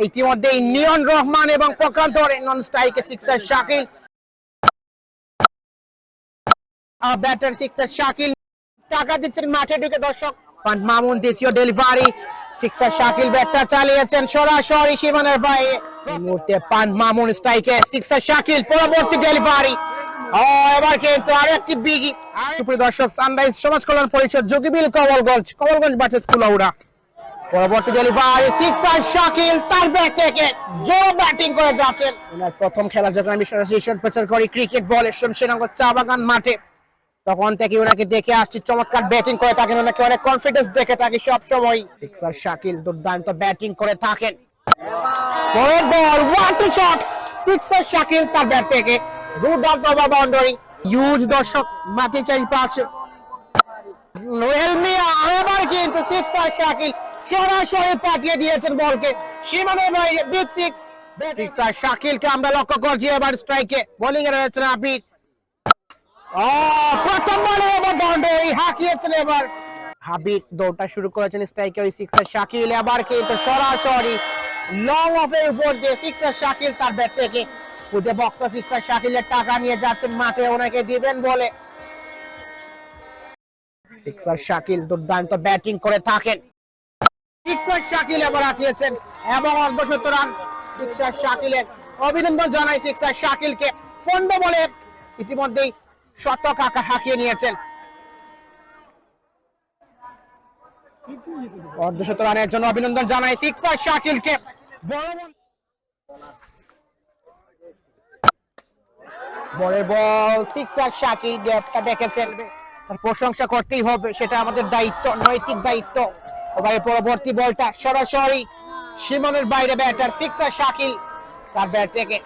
ইতিমধ্যে নিয়ন রহমান এবং পক্ষান্তরে নন স্ট্রাইকে সিক্সার শাকিল, ব্যাটার সিক্সার শাকিল টাকা দিচ্ছেন মাঠে ঢুকে দর্শক। পান মামুন দ্বিতীয় ডেলিভারি, সিক্সার শাকিল ব্যাটটা চালিয়েছেন সরাসরি সীমানার বাইরে। এই মুহূর্তে পান মামুন স্ট্রাইকে, সিক্সার শাকিল পরবর্তী ডেলিভারি। এবার কিন্তু আরেকটি বিগি। সুপ্রিয় দর্শক, সানরাইজ সমাজ কল্যাণ পরিষদ যোগীবিল কমলগঞ্জ ভার্সেস কুলাউড়া। পরবর্তী ডেলিভারি, সিক্সার শাকিল তার ব্যাট থেকে জোর ব্যাটিং করে যাচ্ছেন। ওনার প্রথম খেলা যখন আমি সরাসরি প্রচার করি ক্রিকেট বলে শমশেরনগর চা বাগান মাঠে, তখন থেকে ওনাকে দেখে আসছি চমৎকার ব্যাটিং করে থাকেন, ওনাকে অনেক কনফিডেন্স দেখে থাকি সব সময়। সিক্সার শাকিল দুর্দান্ত ব্যাটিং করে থাকেন। পরের বল, ওয়ান টু শট, সিক্সার শাকিল তার ব্যাট থেকে দুর্দান্ত বাউন্ডারি। ইউজ দর্শক মাঠে চারিপাশে নোয়েল মিয়া, এবার কিন্তু সিক্সার শাকিল সরাসরি পাঠিয়ে দিয়েছেন বলকে সীমানার বাইরে। বিগ সিক্স, সিক্সার শাকিলকে আমরা লক্ষ্য করছি এবার স্ট্রাইকে। বোলিং এ রয়েছেন আবির। প্রথম বলে এবার বাউন্ডারি হাঁকিয়েছেন এবার হাবিব। দৌড়টা শুরু করেছেন স্ট্রাইকে ওই সিক্সার শাকিল, এবার কিন্তু সরাসরি লং অফের উপর দিয়ে সিক্সার শাকিল তার ব্যাট থেকে খুঁজে ভক্ত সিক্সার শাকিলের টাকা নিয়ে যাচ্ছেন মাঠে, ওনাকে দিবেন বলে। সিক্সার শাকিল দুর্দান্ত ব্যাটিং করে থাকেন। সিক্সার শাকিল এবার হাঁকিয়েছেন এবং অর্ধশত রান সিক্সার শাকিলের। অভিনন্দন জানাই সিক্সার শাকিলকে। 15 বলে ইতিমধ্যেই শতক হাঁকিয়ে নিয়েছেন। অর্ধশত রানের জন্য অভিনন্দন জানাই সিক্সার শাকিলকে। বলের বল, সিক্সার শাকিল গ্যাপটা দেখেছেন, তার প্রশংসা করতেই হবে, সেটা আমাদের দায়িত্ব, নৈতিক দায়িত্ব। এবারে পরবর্তী বলটা সরাসরি সীমানার বাইরে ব্যাটার সিক্সার শাকিল তার ব্যাট থেকে।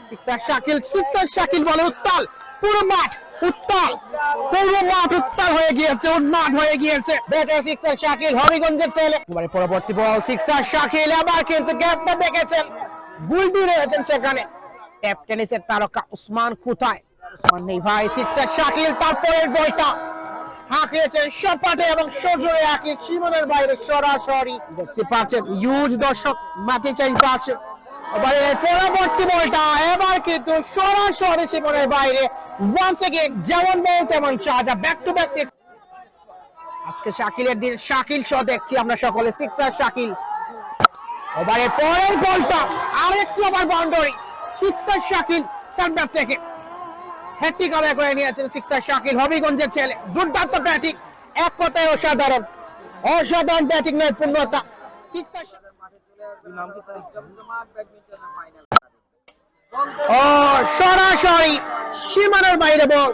সিক্সার শাকিল বলে উত্তাল পুরো মাঠ, উত্তাল পুরো মাঠ উত্তাল হয়ে গিয়েছে, উন্মাদ হয়ে গিয়েছে ব্যাটার সিক্সার শাকিল, হবিগঞ্জের ছেলে। এবারে পরবর্তী বল, সিক্সার শাকিল আবার কিন্তু গ্যাপটা দেখেছেন, গুলটি রয়েছেন সেখানে। ট্যাপ টেনিসের তারকা উসমান কোথায়? উসমান নেই ভাই। সিক্সার শাকিল তারপরের বলটা হাঁকিয়েছেন সপাটে এবং সজোরে হাঁকিয়ে সীমানার বাইরে সরাসরি। দেখতে পাচ্ছেন ইউজ দর্শক মাঠে চারিপাশে। এবারে পরবর্তী বলটা এবার কিন্তু সরাসরি সীমানার বাইরে। ওয়ান্স এগেইন যেমন বল তেমন সাজা, ব্যাক টু ব্যাক সিক্স। আজকে শাকিলের দিন, শাকিল শো দেখছি আমরা সকলে। সিক্সার শাকিল, এবারে পরের বলটা আরেকটু আবার বাউন্ডারি, সিক্সার শাকিল তার ব্যাট থেকে হ্যাট্রিক আদায় করে নিয়েছেন সিক্সার শাকিল, হবিগঞ্জের ছেলে। দুর্দান্ত ব্যাটিং, এক কথায় অসাধারণ, অসাধারণ ব্যাটিং নৈপুণ্যতা। সরাসরি সীমানার বাইরে বল।